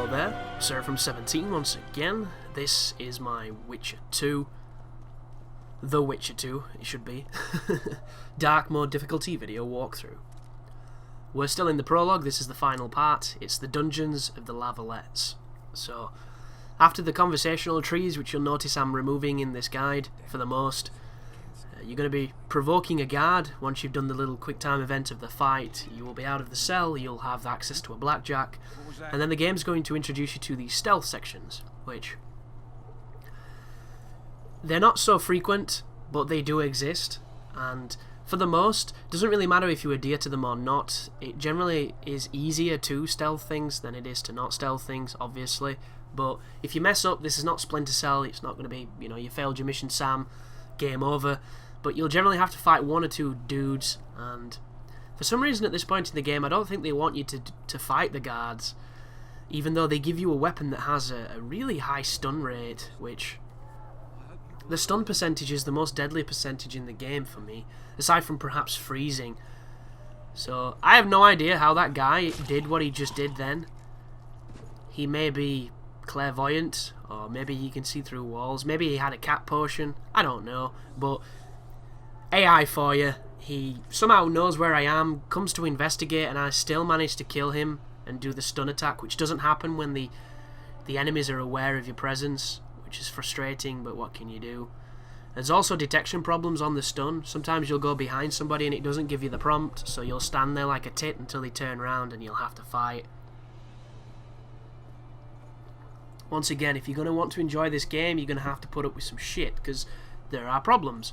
Hello there, Sir from 17 once again. This is my Witcher 2, The Witcher 2, it should be, Dark Mode difficulty video walkthrough. We're still in the prologue, this is the final part, it's the dungeons of the Valettes. So, after the conversational trees, which you'll notice I'm removing in this guide for the most, you're going to be provoking a guard. Once you've done the little quick time event of the fight, you will be out of the cell, you'll have access to a blackjack, and then the game's going to introduce you to these stealth sections, which they're not so frequent, but they do exist, and for the most, doesn't really matter if you adhere to them or not. It generally is easier to stealth things than it is to not stealth things, obviously, but if you mess up, this is not Splinter Cell, it's not going to be, you failed your mission, Sam, game over. But you'll generally have to fight one or two dudes, and for some reason at this point in the game I don't think they want you to fight the guards, even though they give you a weapon that has a really high stun rate, which the stun percentage is the most deadly percentage in the game for me, aside from perhaps freezing. So I have no idea how that guy did what he just did then. He may be clairvoyant, or maybe he can see through walls, maybe he had a cat potion, I don't know, but AI for you. He somehow knows where I am, comes to investigate, and I still manage to kill him and do the stun attack, which doesn't happen when the enemies are aware of your presence, which is frustrating, but what can you do? There's also detection problems on the stun. Sometimes you'll go behind somebody and it doesn't give you the prompt, so you'll stand there like a tit until they turn around and you'll have to fight. Once again, if you're going to want to enjoy this game, you're going to have to put up with some shit, because there are problems.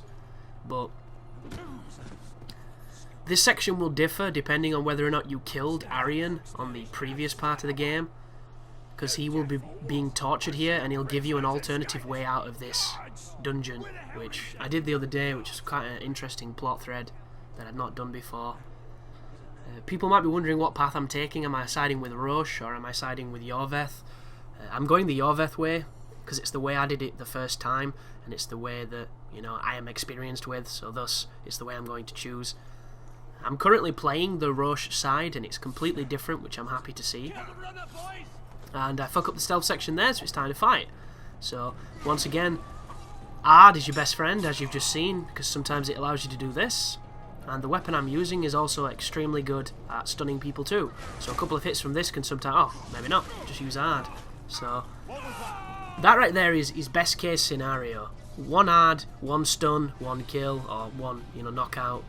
But this section will differ depending on whether or not you killed Arian on the previous part of the game, because he will be being tortured here and he'll give you an alternative way out of this dungeon, which I did the other day, which is quite an interesting plot thread that I'd not done before. People might be wondering what path I'm taking. Am I siding with Roche or am I siding with Iorveth? I'm going the Iorveth way, because it's the way I did it the first time, and it's the way that, I am experienced with, so thus it's the way I'm going to choose. I'm currently playing the Roche side, and it's completely different, which I'm happy to see. And I fuck up the stealth section there, so it's time to fight. So, once again, Ard is your best friend, as you've just seen, because sometimes it allows you to do this. And the weapon I'm using is also extremely good at stunning people too. So a couple of hits from this can sometimes... Oh, maybe not. Just use Ard. So, that right there is best case scenario. One Ard, one stun, one kill, or one, knockout.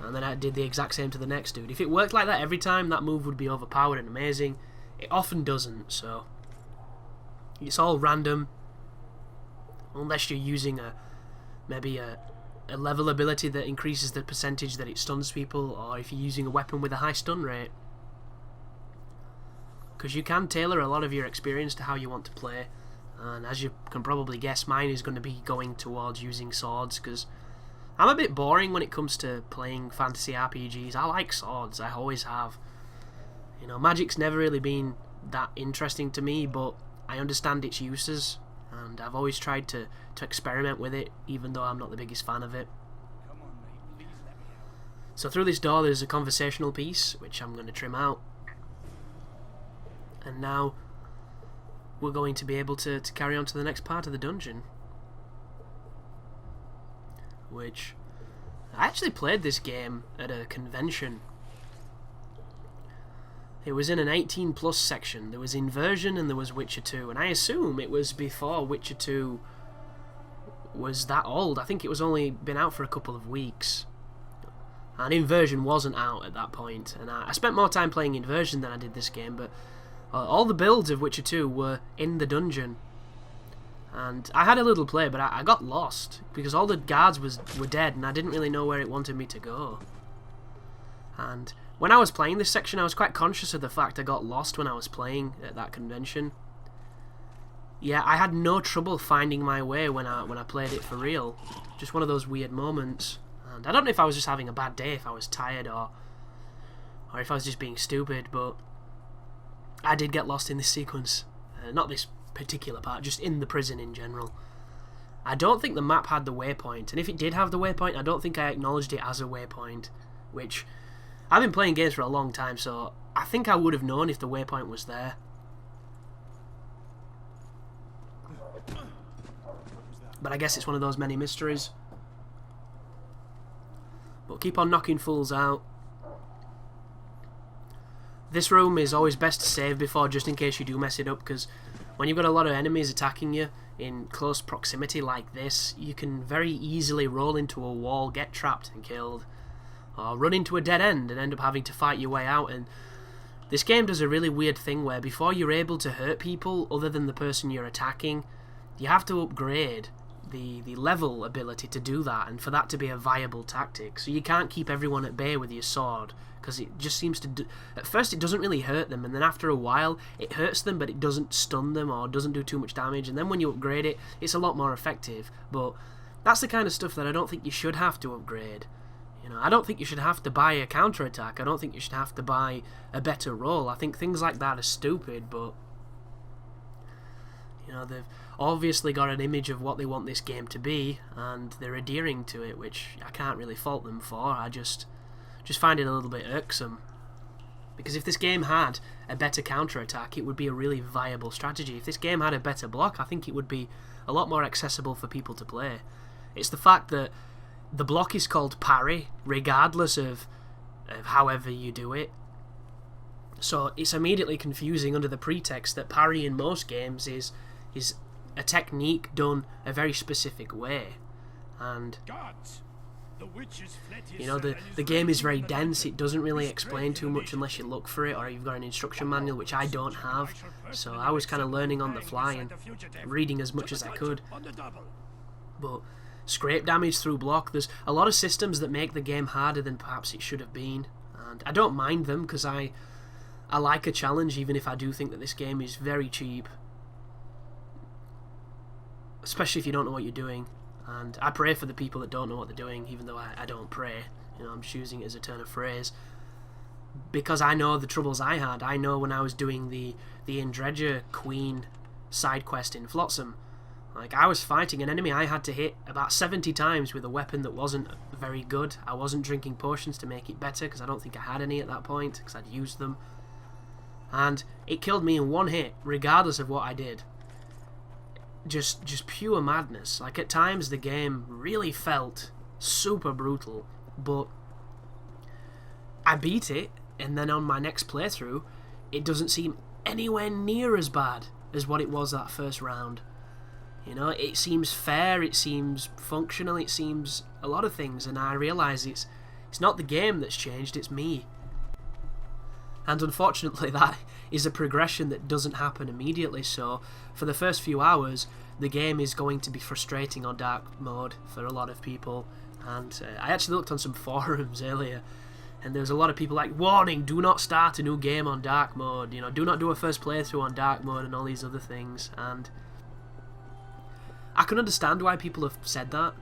And then I did the exact same to the next dude. If it worked like that every time, that move would be overpowered and amazing. It often doesn't, so... It's all random. Unless you're using maybe a level ability that increases the percentage that it stuns people, or if you're using a weapon with a high stun rate. Because you can tailor a lot of your experience to how you want to play, and as you can probably guess, mine is going to be going towards using swords, because I'm a bit boring when it comes to playing fantasy RPGs. I like swords, I always have. Magic's never really been that interesting to me, but I understand its uses, and I've always tried to experiment with it, even though I'm not the biggest fan of it. So through this door there's a conversational piece, which I'm going to trim out. And now we're going to be able to carry on to the next part of the dungeon. Which, I actually played this game at a convention. It was in an 18 plus section. There was Inversion and there was Witcher 2, and I assume it was before Witcher 2 was that old. I think it was only been out for a couple of weeks. And Inversion wasn't out at that point, and I spent more time playing Inversion than I did this game, but all the builds of Witcher 2 were in the dungeon. And I had a little play, but I got lost, because all the guards were dead, and I didn't really know where it wanted me to go. And when I was playing this section, I was quite conscious of the fact I got lost when I was playing at that convention. Yeah, I had no trouble finding my way when I played it for real. Just one of those weird moments. And I don't know if I was just having a bad day, if I was tired, or if I was just being stupid, but I did get lost in this sequence. Not this particular part, just in the prison in general. I don't think the map had the waypoint, and if it did have the waypoint, I don't think I acknowledged it as a waypoint, which I've been playing games for a long time, so I think I would have known if the waypoint was there. But I guess it's one of those many mysteries. But keep on knocking fools out. This room is always best to save before, just in case you do mess it up, because when you've got a lot of enemies attacking you in close proximity like this, you can very easily roll into a wall, get trapped and killed, or run into a dead end and end up having to fight your way out. And this game does a really weird thing where before you're able to hurt people other than the person you're attacking, you have to upgrade the level ability to do that, and for that to be a viable tactic. So you can't keep everyone at bay with your sword, because it just seems to at first it doesn't really hurt them, and then after a while it hurts them, but it doesn't stun them or doesn't do too much damage, and then when you upgrade it, it's a lot more effective. But that's the kind of stuff that I don't think you should have to upgrade. You know, I don't think you should have to buy a counterattack. I don't think you should have to buy a better roll. I think things like that are stupid, but you know, they've obviously got an image of what they want this game to be, and they're adhering to it, which I can't really fault them for. I just find it a little bit irksome. Because if this game had a better counterattack, it would be a really viable strategy. If this game had a better block, I think it would be a lot more accessible for people to play. It's the fact that the block is called parry, regardless of however you do it. So it's immediately confusing under the pretext that parry in most games is a technique done a very specific way. And you know, the game is very dense. It doesn't really explain too much unless you look for it, or you've got an instruction manual, which I don't have. So I was kind of learning on the fly and reading as much as I could. But scrape damage through block, there's a lot of systems that make the game harder than perhaps it should have been, and I don't mind them because I like a challenge, even if I do think that this game is very cheap, especially if you don't know what you're doing. And I pray for the people that don't know what they're doing, even though I don't pray. You know, I'm just using it as a turn of phrase, because I know the troubles I had. I know when I was doing the Indredger Queen side quest in Flotsam, like, I was fighting an enemy I had to hit about 70 times with a weapon that wasn't very good. I wasn't drinking potions to make it better, because I don't think I had any at that point, because I'd used them. And it killed me in one hit, regardless of what I did. Just pure madness. Like, at times the game really felt super brutal, but I beat it, and then on my next playthrough, it doesn't seem anywhere near as bad as what it was that first round. You know, it seems fair, it seems functional, it seems a lot of things, and I realise it's not the game that's changed, it's me. And unfortunately that is a progression that doesn't happen immediately, so for the first few hours the game is going to be frustrating on dark mode for a lot of people. And I actually looked on some forums earlier, and there was a lot of people like, warning, do not start a new game on dark mode, you know, do not do a first playthrough on dark mode and all these other things. And I can understand why people have said that,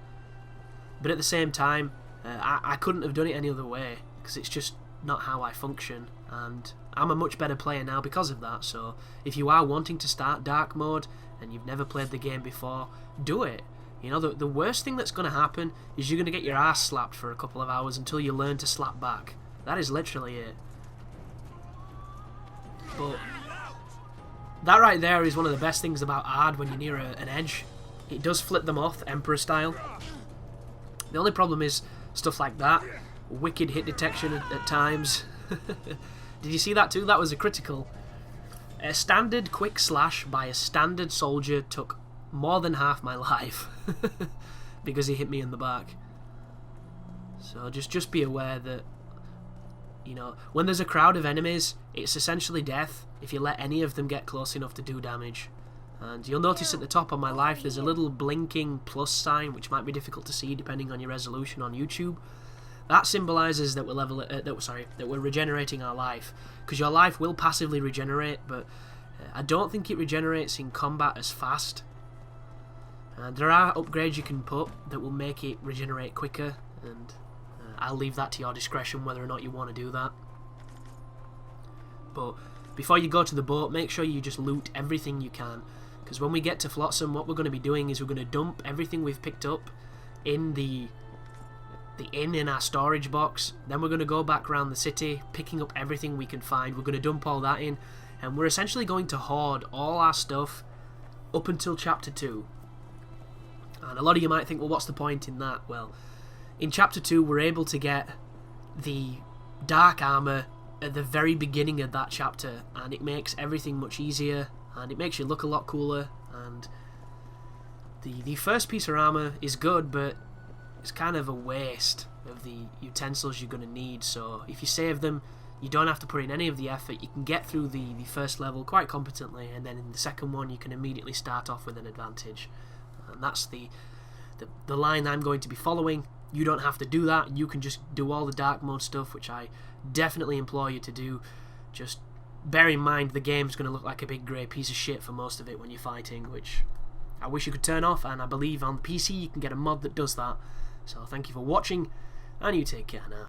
but at the same time, I couldn't have done it any other way, because it's just not how I function, and I'm a much better player now because of that. So if you are wanting to start dark mode and you've never played the game before, do it. You know, the worst thing that's going to happen is you're going to get your ass slapped for a couple of hours until you learn to slap back. That is literally it. But that right there is one of the best things about ARD when you're near an edge. It does flip them off, Emperor style. The only problem is stuff like that. Wicked hit detection at times. Did you see that too? That was a critical. A standard quick slash by a standard soldier took more than half my life because he hit me in the back. So just be aware that, you know, when there's a crowd of enemies, it's essentially death if you let any of them get close enough to do damage. And you'll notice at the top on my life there's a little blinking plus sign, which might be difficult to see depending on your resolution on YouTube. That symbolises that we're regenerating our life, because your life will passively regenerate, but I don't think it regenerates in combat as fast. There are upgrades you can put that will make it regenerate quicker, and I'll leave that to your discretion whether or not you want to do that. But before you go to the boat, make sure you just loot everything you can, because when we get to Flotsam, what we're going to be doing is we're going to dump everything we've picked up in the inn in our storage box. Then we're going to go back around the city, picking up everything we can find. We're going to dump all that in, and we're essentially going to hoard all our stuff up until chapter 2. And a lot of you might think, well, what's the point in that? Well, in Chapter 2, we're able to get the dark armour at the very beginning of that chapter, and it makes everything much easier, and it makes you look a lot cooler, and the first piece of armour is good, but it's kind of a waste of the utensils you're going to need, so if you save them, you don't have to put in any of the effort. You can get through the first level quite competently, and then in the second one you can immediately start off with an advantage. And that's the line I'm going to be following. You don't have to do that. You can just do all the dark mode stuff, which I definitely implore you to do. Just bear in mind the game's going to look like a big grey piece of shit for most of it when you're fighting, which I wish you could turn off, and I believe on the PC you can get a mod that does that. So thank you for watching, and you take care now.